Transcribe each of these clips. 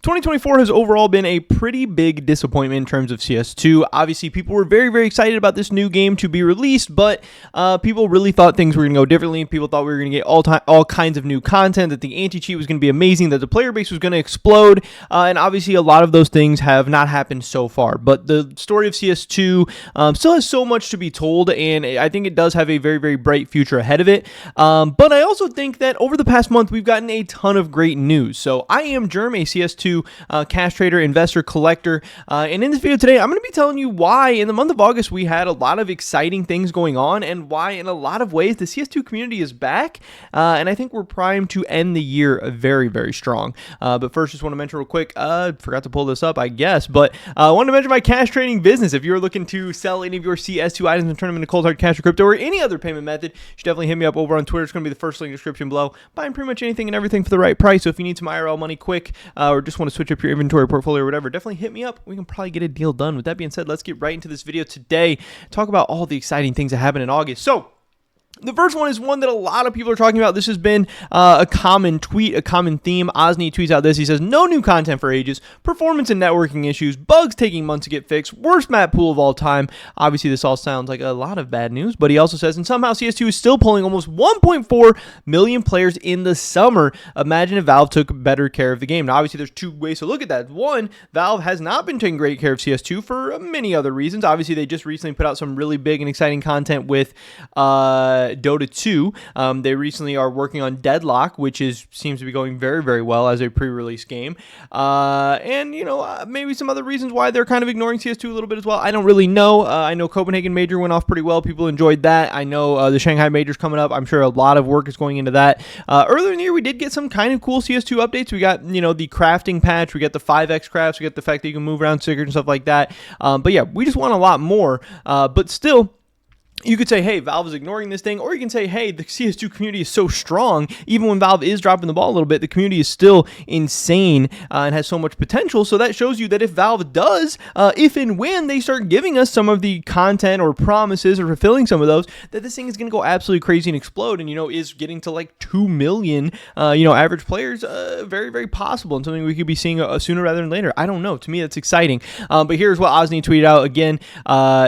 2024 has overall been a pretty big disappointment in terms of CS2. Obviously, people were very, very excited about this new game to be released, but people really thought things were going to go differently. People thought we were going to get all kinds of new content, that the anti-cheat was going to be amazing, that the player base was going to explode, and obviously a lot of those things have not happened so far. But the story of CS2 still has so much to be told, and I think it does have a very, very bright future ahead of it. But I also think that over the past month, we've gotten a ton of great news. So I am Germ, a CS2 cash trader, investor, collector, and in this video today, I'm going to be telling you why in the month of August we had a lot of exciting things going on, and why in a lot of ways the CS2 community is back, and I think we're primed to end the year very, very strong. But first, just want to mention real quick, forgot to pull this up, I guess, but I wanted to mention my cash trading business. If you're looking to sell any of your CS2 items and turn them into cold hard cash or crypto or any other payment method, you should definitely hit me up over on Twitter. It's going to be the first link in the description below. Buying pretty much anything and everything for the right price. So if you need some IRL money quick, or just want to switch up your inventory portfolio or whatever, definitely hit me up. We can probably get a deal done. With that being said, let's get right into this video today. Talk about all the exciting things that happened in August. So the first one is one that a lot of people are talking about. This has been a common tweet, a common theme. Osni tweets out this. He says, no new content for ages, performance and networking issues, bugs taking months to get fixed, worst map pool of all time. Obviously, this all sounds like a lot of bad news, but he also says, and somehow CS2 is still pulling almost 1.4 million players in the summer. Imagine if Valve took better care of the game. Now, obviously, there's two ways to look at that. One, Valve has not been taking great care of CS2 for many other reasons. Obviously, they just recently put out some really big and exciting content with Dota 2. They recently are working on Deadlock, which seems to be going very, very well as a pre-release game. And, maybe some other reasons why they're kind of ignoring CS2 a little bit as well. I don't really know. I know Copenhagen Major went off pretty well. People enjoyed that. I know the Shanghai Major's coming up. I'm sure a lot of work is going into that. Earlier in the year, we did get some kind of cool CS2 updates. We got, the crafting patch. We got the 5x crafts. We got the fact that you can move around stickers and stuff like that. But yeah, we just want a lot more. But still, you could say, hey, Valve is ignoring this thing, or you can say, hey, the CS2 community is so strong, even when Valve is dropping the ball a little bit, the community is still insane and has so much potential. So that shows you that if Valve does, if and when they start giving us some of the content or promises or fulfilling some of those, that this thing is going to go absolutely crazy and explode, and, is getting to like 2 million, average players, very, very possible, and something we could be seeing sooner rather than later. I don't know. To me, that's exciting. But here's what Osni tweeted out again.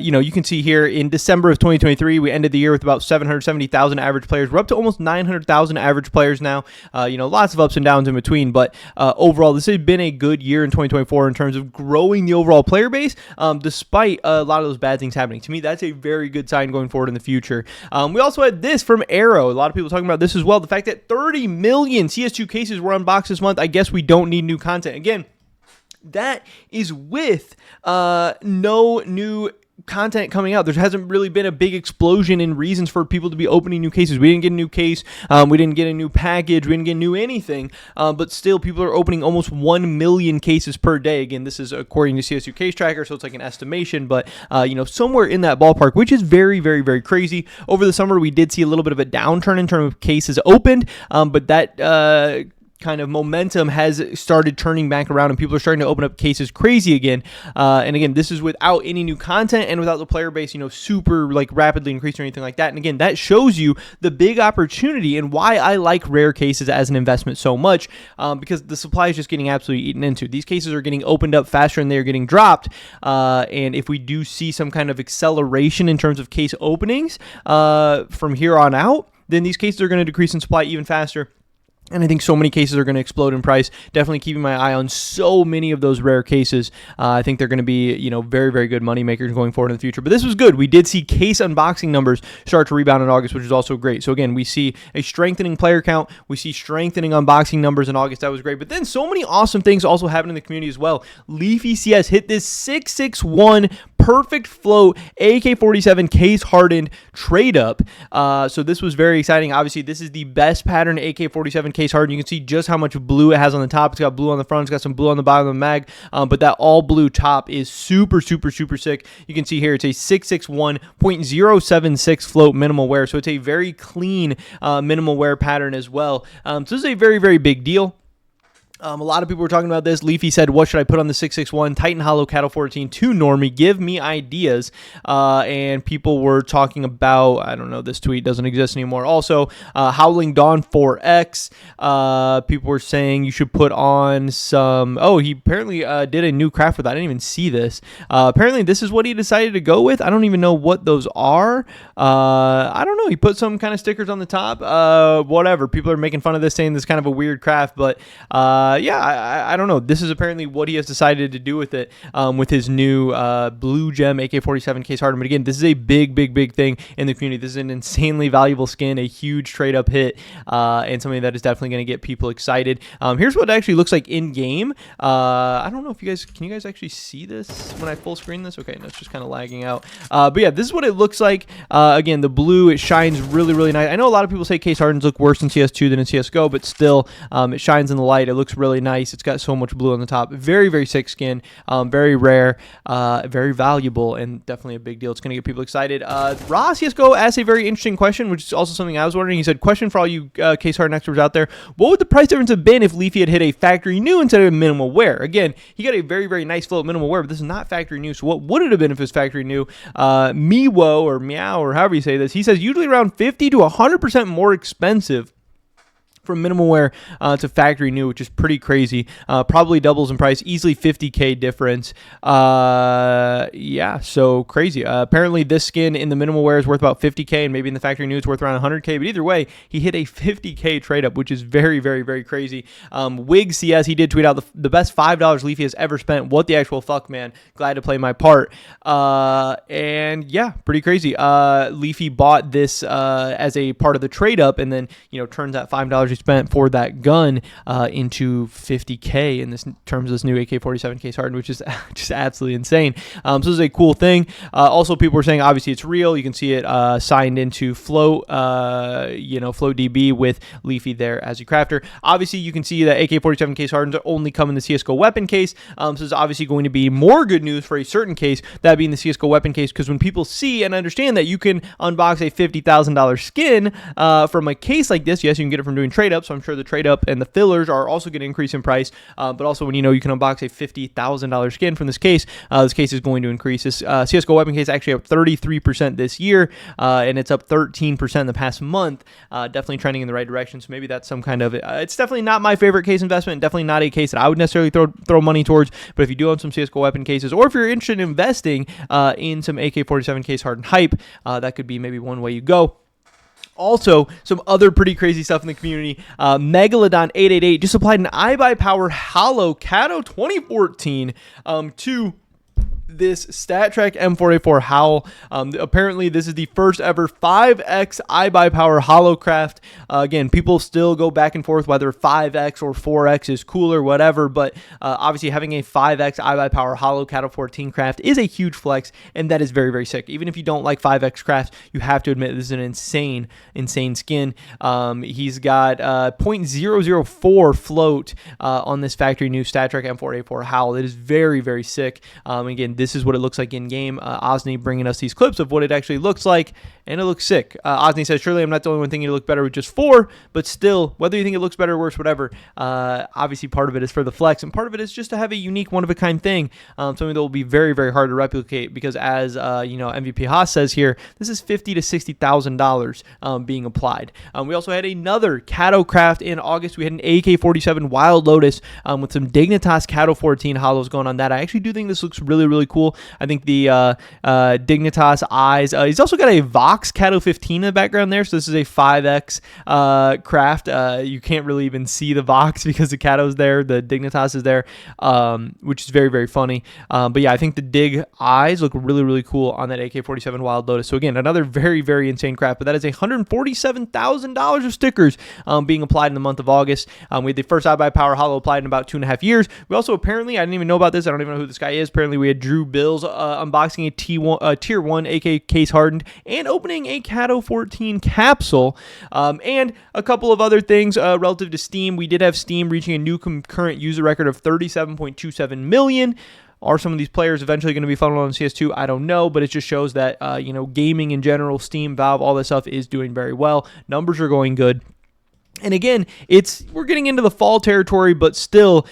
You can see here in December of 2023, we ended the year with about 770,000 average players. We're up to almost 900,000 average players now. Lots of ups and downs in between, but overall, this has been a good year in 2024 in terms of growing the overall player base, despite a lot of those bad things happening. To me, that's a very good sign going forward in the future. We also had this from Arrow. A lot of people talking about this as well. The fact that 30 million CS2 cases were unboxed this month. I guess we don't need new content. Again, that is with no new content coming out. There hasn't really been a big explosion in reasons for people to be opening new cases. We didn't get a new case. We didn't get a new package. We didn't get new anything. But still, people are opening almost 1 million cases per day. Again, this is according to CS2 Case Tracker, so it's like an estimation, but somewhere in that ballpark, which is very, very, very crazy. Over the summer, we did see a little bit of a downturn in terms of cases opened, but that kind of momentum has started turning back around, and people are starting to open up cases crazy again. And again, this is without any new content and without the player base, super like rapidly increasing or anything like that. And again, that shows you the big opportunity and why I like rare cases as an investment so much, because the supply is just getting absolutely eaten into. These cases are getting opened up faster than they're getting dropped. And if we do see some kind of acceleration in terms of case openings from here on out, then these cases are going to decrease in supply even faster. And I think so many cases are going to explode in price. Definitely keeping my eye on so many of those rare cases. I think they're going to be, very, very good money makers going forward in the future. But this was good. We did see case unboxing numbers start to rebound in August, which is also great. So again, we see a strengthening player count. We see strengthening unboxing numbers in August. That was great. But then so many awesome things also happened in the community as well. Leafy CS hit this 661 perfect float AK-47 case hardened trade up. So this was very exciting. Obviously, this is the best pattern AK-47 case hardened. You can see just how much blue it has on the top. It's got blue on the front. It's got some blue on the bottom of the mag. But that all blue top is super, super, super sick. You can see here it's a 661.076 float minimal wear. So it's a very clean minimal wear pattern as well. So this is a very, very big deal. A lot of people were talking about this. Leafy said, what should I put on the 661 Titan Hollow Cattle 14 to Normie? Give me ideas. And people were talking about, I don't know, this tweet doesn't exist anymore. Also, Howling Dawn 4X. People were saying you should put on some, he apparently did a new craft with that. I didn't even see this. Apparently this is what he decided to go with. I don't even know what those are. I don't know. He put some kind of stickers on the top. Whatever. People are making fun of this, saying this is kind of a weird craft, but I don't know. This is apparently what he has decided to do with it, with his new Blue Gem AK-47 case hardened. But again, this is a big thing in the community. This is an insanely valuable skin, a huge trade-up hit, and something that is definitely going to get people excited. Here's what it actually looks like in game. I don't know if can you guys actually see this when I full screen this? Okay, no, it's just kind of lagging out. But yeah, this is what it looks like. Again, the blue, it shines really nice. I know a lot of people say case hardens look worse in CS2 than in CSGO, but still, it shines in the light. It looks really nice. It's got so much blue on the top. Very sick skin. Very rare. Very valuable, and definitely a big deal. It's going to get people excited. Raw CSGO asked a very interesting question, which is also something I was wondering. He said, question for all you case hardened experts out there. What would the price difference have been if Leafy had hit a factory new instead of a minimal wear? Again, he got a very nice float minimal wear, but this is not factory new. So what would it have been if it was factory new? Miwo or Meow or however you say this, he says usually around 50 to 100% more expensive from minimal wear to factory new, which is pretty crazy. Probably doubles in price, easily 50K difference. Yeah, so crazy. Apparently this skin in the minimal wear is worth about 50K, and maybe in the factory new it's worth around 100K, but either way, he hit a 50K trade up, which is very crazy. Wig CS, he did tweet out the best $5 Leafy has ever spent. What the actual fuck, man. Glad to play my part. And yeah, pretty crazy. Leafy bought this as a part of the trade up, and then, turns that $5 he spent for that gun into 50K in terms of this new AK-47 case hardened, which is just absolutely insane. So this is a cool thing. Also, people were saying obviously it's real. You can see it signed into Float, FloatDB with Leafy there as a crafter. Obviously, you can see that AK-47 case hardens only come in the CSGO weapon case. So this is obviously going to be more good news for a certain case, that being the CSGO weapon case, because when people see and understand that you can unbox a $50,000 skin from a case like this, yes, you can get it from doing trade up, so I'm sure the trade up and the fillers are also going to increase in price, but also when you can unbox a $50,000 skin from this case is going to increase. This CSGO weapon case actually up 33% this year, and it's up 13% in the past month, definitely trending in the right direction. So maybe that's some kind of it's definitely not my favorite case investment, definitely not a case that I would necessarily throw money towards, but if you do own some CSGO weapon cases, or if you're interested in investing in some AK-47 case hardened hype, that could be maybe one way you go. Also, some other pretty crazy stuff in the community. Megalodon888 just applied an iBuyPower Hollow Cato 2014 to this StatTrak M4A4 Howl. Apparently, this is the first ever 5X iBuyPower Holocraft. Again, people still go back and forth whether 5X or 4X is cool or whatever, but obviously having a 5X iBuyPower Hollow Cato 14 craft is a huge flex, and that is very sick. Even if you don't like 5X crafts, you have to admit this is an insane skin. He's got 0.004 float on this factory new StatTrak M4A4 Howl. It is very sick. Again, this is what it looks like in game. Osni bringing us these clips of what it actually looks like, and it looks sick. Osni says, surely I'm not the only one thinking it look better with just 4, but still, whether you think it looks better or worse, whatever, obviously part of it is for the flex, and part of it is just to have a unique, one-of-a-kind thing, something that will be very hard to replicate, because as MVP Haas says here, this is $50,000 to $60,000 being applied. We also had another Cato craft in August. We had an AK-47 Wild Lotus with some Dignitas Cato 14 hollows going on that. I actually do think this looks really cool. I think the Dignitas eyes. He's also got a Vox Cato 15 in the background there, so this is a 5X craft. You can't really even see the Vox because the Cato's there, the Dignitas is there, which is very funny. But yeah, I think the Dig eyes look really cool on that AK-47 Wild Lotus. So again, another very insane craft, but that is $147,000 of stickers being applied in the month of August. We had the first iBuyPower Hollow applied in about 2.5 years. We also apparently, I didn't even know about this, I don't even know who this guy is. Apparently we had Drew Bills unboxing a Tier 1 AK case hardened and opening a Cato 14 capsule, and a couple of other things relative to Steam. We did have Steam reaching a new concurrent user record of 37.27 million. Are some of these players eventually going to be funneled on CS2? I don't know, but it just shows that gaming in general, Steam, Valve, all this stuff is doing very well. Numbers are going good. And again, we're getting into the fall territory, but still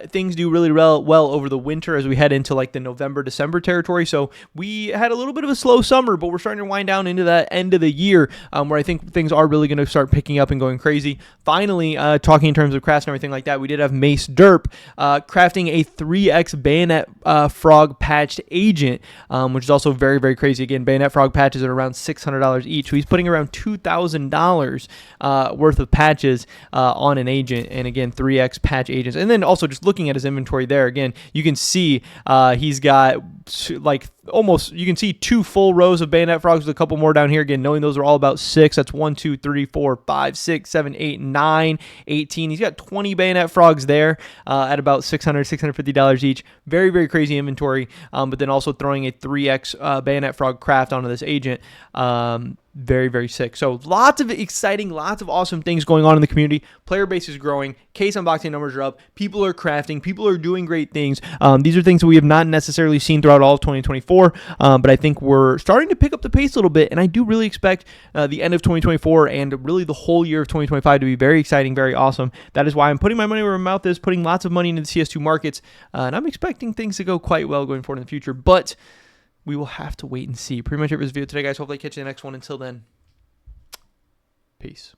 things do really well over the winter as we head into like the November, December territory. So we had a little bit of a slow summer, but we're starting to wind down into that end of the year where I think things are really going to start picking up and going crazy. Finally, talking in terms of crafts and everything like that, we did have Mace Derp crafting a 3x Bayonet Frog patched agent, which is also very, very crazy. Again, Bayonet Frog patches are around $600 each. So he's putting around $2,000 worth of patches on an agent, and again 3x patch agents. And then also just looking at his inventory there, again you can see he's got like almost, you can see 2 full rows of Bayonet Frogs with a couple more down here, again knowing those are all about 6. That's 1 2 3 4 5 6 7 8 9 18. He's got 20 Bayonet Frogs there at about $650 each. Very, very crazy inventory, but then also throwing a 3x Bayonet Frog craft onto this agent. Very, very sick. So lots of exciting, lots of awesome things going on in the community. Player base is growing. Case unboxing numbers are up. People are crafting. People are doing great things. These are things that we have not necessarily seen throughout all of 2024, but I think we're starting to pick up the pace a little bit, and I do really expect the end of 2024 and really the whole year of 2025 to be very exciting, very awesome. That is why I'm putting my money where my mouth is, putting lots of money into the CS2 markets, and I'm expecting things to go quite well going forward in the future, but we will have to wait and see. Pretty much it for this video today, guys. Hopefully I catch you in the next one. Until then, peace.